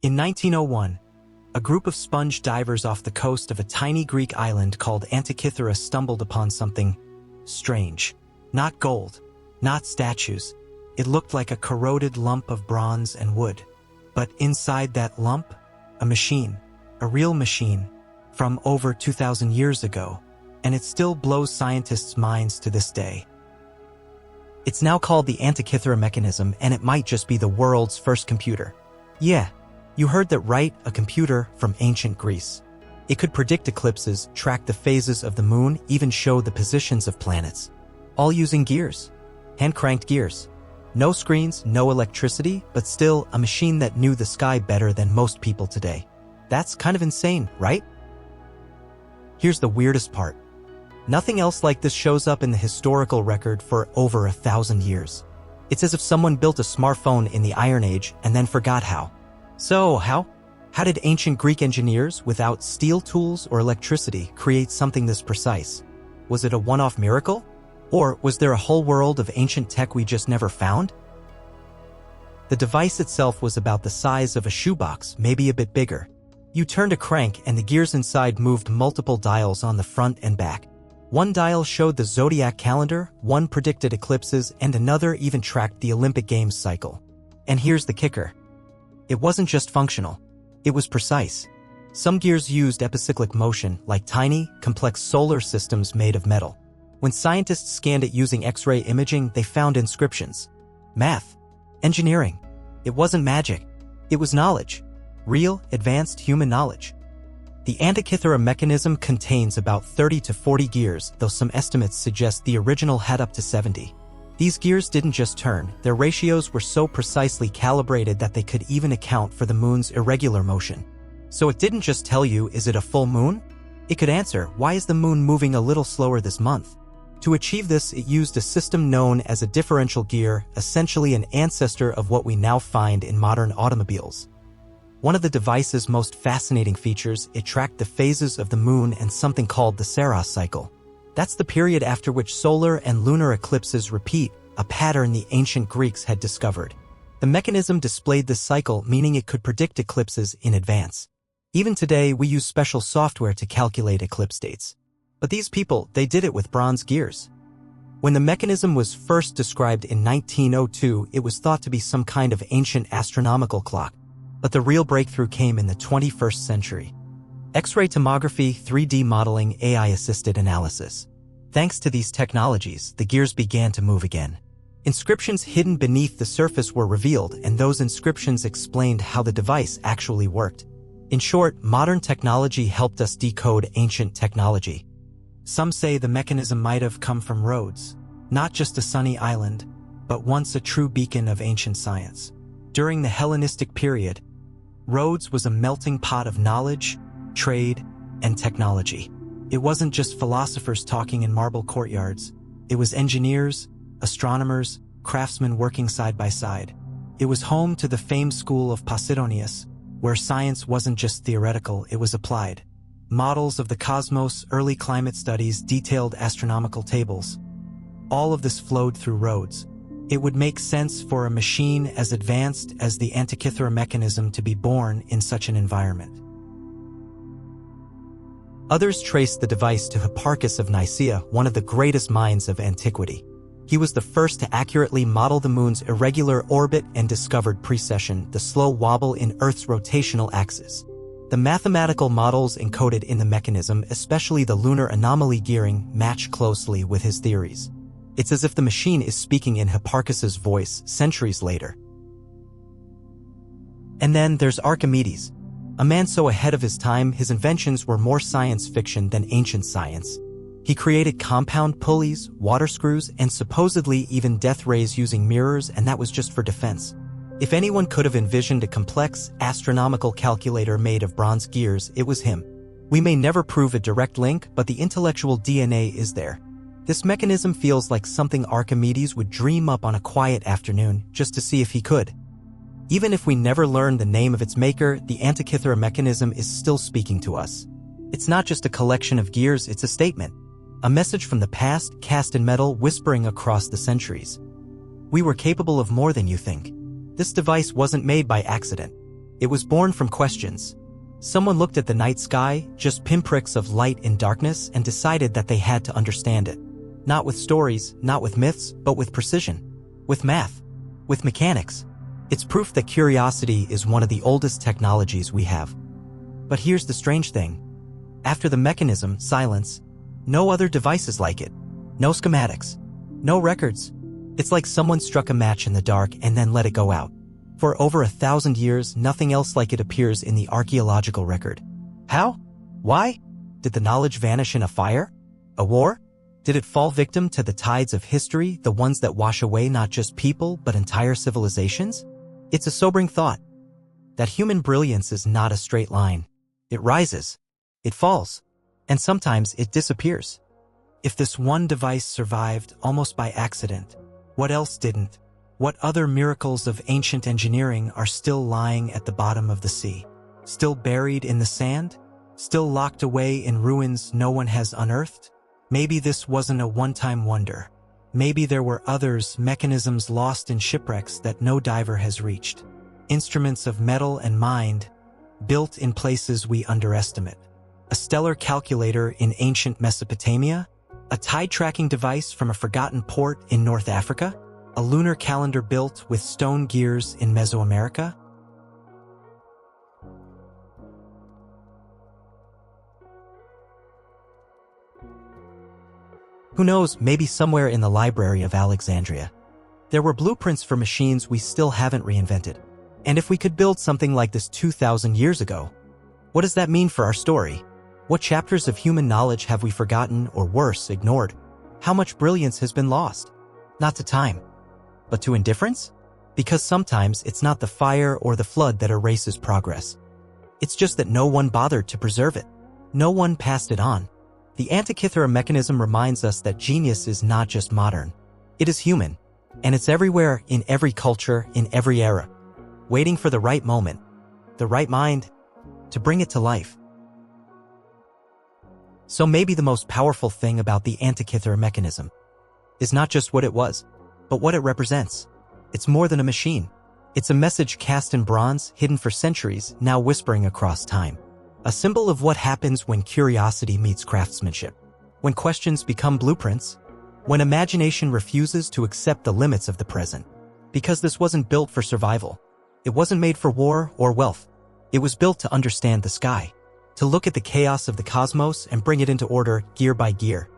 In 1901, a group of sponge divers off the coast of a tiny Greek island called Antikythera stumbled upon something strange. Not gold, not statues. It looked like a corroded lump of bronze and wood. But inside that lump, a machine, a real machine, from over 2,000 years ago, and it still blows scientists' minds to this day. It's now called the Antikythera Mechanism, and it might just be the world's first computer. Yeah, you heard that right, a computer from ancient Greece. It could predict eclipses, track the phases of the moon, even show the positions of planets. All using gears. Hand-cranked gears. No screens, no electricity, but still a machine that knew the sky better than most people today. That's kind of insane, right? Here's the weirdest part. Nothing else like this shows up in the historical record for over 1,000 years. It's as if someone built a smartphone in the Iron Age and then forgot how. So, how did ancient Greek engineers, without steel tools or electricity, create something this precise? Was it a one-off miracle? Or was there a whole world of ancient tech we just never found? The device itself was about the size of a shoebox, maybe a bit bigger. You turned a crank and the gears inside moved multiple dials on the front and back. One dial showed the zodiac calendar, one predicted eclipses, and another even tracked the Olympic Games cycle. And here's the kicker. It wasn't just functional. It was precise. Some gears used epicyclic motion, like tiny, complex solar systems made of metal. When scientists scanned it using X-ray imaging, they found inscriptions. Math. Engineering. It wasn't magic. It was knowledge. Real, advanced human knowledge. The Antikythera mechanism contains about 30 to 40 gears, though some estimates suggest the original had up to 70. These gears didn't just turn, their ratios were so precisely calibrated that they could even account for the moon's irregular motion. So it didn't just tell you, is it a full moon? It could answer, why is the moon moving a little slower this month? To achieve this, it used a system known as a differential gear, essentially an ancestor of what we now find in modern automobiles. One of the device's most fascinating features, it tracked the phases of the moon and something called the Saros cycle. That's the period after which solar and lunar eclipses repeat, a pattern the ancient Greeks had discovered. The mechanism displayed this cycle, meaning it could predict eclipses in advance. Even today, we use special software to calculate eclipse dates. But these people, they did it with bronze gears. When the mechanism was first described in 1902, it was thought to be some kind of ancient astronomical clock. But the real breakthrough came in the 21st century. X-ray tomography, 3D modeling, AI-assisted analysis. Thanks to these technologies, the gears began to move again. Inscriptions hidden beneath the surface were revealed, and those inscriptions explained how the device actually worked. In short, modern technology helped us decode ancient technology. Some say the mechanism might have come from Rhodes, not just a sunny island, but once a true beacon of ancient science. During the Hellenistic period, Rhodes was a melting pot of knowledge, trade, and technology. It wasn't just philosophers talking in marble courtyards. It was engineers, astronomers, craftsmen working side by side. It was home to the famed school of Posidonius, where science wasn't just theoretical, it was applied. Models of the cosmos, early climate studies, detailed astronomical tables. All of this flowed through Rhodes. It would make sense for a machine as advanced as the Antikythera mechanism to be born in such an environment. Others traced the device to Hipparchus of Nicaea, one of the greatest minds of antiquity. He was the first to accurately model the moon's irregular orbit and discovered precession, the slow wobble in Earth's rotational axis. The mathematical models encoded in the mechanism, especially the lunar anomaly gearing, match closely with his theories. It's as if the machine is speaking in Hipparchus's voice centuries later. And then there's Archimedes. A man so ahead of his time, his inventions were more science fiction than ancient science. He created compound pulleys, water screws, and supposedly even death rays using mirrors, and that was just for defense. If anyone could have envisioned a complex, astronomical calculator made of bronze gears, it was him. We may never prove a direct link, but the intellectual DNA is there. This mechanism feels like something Archimedes would dream up on a quiet afternoon, just to see if he could. Even if we never learn the name of its maker, the Antikythera mechanism is still speaking to us. It's not just a collection of gears, it's a statement. A message from the past, cast in metal, whispering across the centuries. We were capable of more than you think. This device wasn't made by accident. It was born from questions. Someone looked at the night sky, just pinpricks of light in darkness, and decided that they had to understand it. Not with stories, not with myths, but with precision. With math. With mechanics. It's proof that curiosity is one of the oldest technologies we have. But here's the strange thing. After the mechanism, silence, no other devices like it. No schematics. No records. It's like someone struck a match in the dark and then let it go out. For over 1,000 years, nothing else like it appears in the archaeological record. How? Why? Did the knowledge vanish in a fire? A war? Did it fall victim to the tides of history, the ones that wash away not just people, but entire civilizations? It's a sobering thought. That human brilliance is not a straight line. It rises. It falls. And sometimes it disappears. If this one device survived almost by accident, what else didn't? What other miracles of ancient engineering are still lying at the bottom of the sea? Still buried in the sand? Still locked away in ruins no one has unearthed? Maybe this wasn't a one-time wonder. Maybe there were others, mechanisms lost in shipwrecks that no diver has reached. Instruments of metal and mind, built in places we underestimate. A stellar calculator in ancient Mesopotamia? A tide-tracking device from a forgotten port in North Africa? A lunar calendar built with stone gears in Mesoamerica? Who knows, maybe somewhere in the Library of Alexandria. There were blueprints for machines we still haven't reinvented. And if we could build something like this 2,000 years ago, what does that mean for our story? What chapters of human knowledge have we forgotten, or worse, ignored? How much brilliance has been lost? Not to time, but to indifference? Because sometimes it's not the fire or the flood that erases progress. It's just that no one bothered to preserve it. No one passed it on. The Antikythera Mechanism reminds us that genius is not just modern. It is human. And it's everywhere, in every culture, in every era. Waiting for the right moment, the right mind, to bring it to life. So maybe the most powerful thing about the Antikythera Mechanism is not just what it was, but what it represents. It's more than a machine. It's a message cast in bronze, hidden for centuries, now whispering across time. A symbol of what happens when curiosity meets craftsmanship. When questions become blueprints. When imagination refuses to accept the limits of the present. Because this wasn't built for survival. It wasn't made for war or wealth. It was built to understand the sky. To look at the chaos of the cosmos and bring it into order, gear by gear.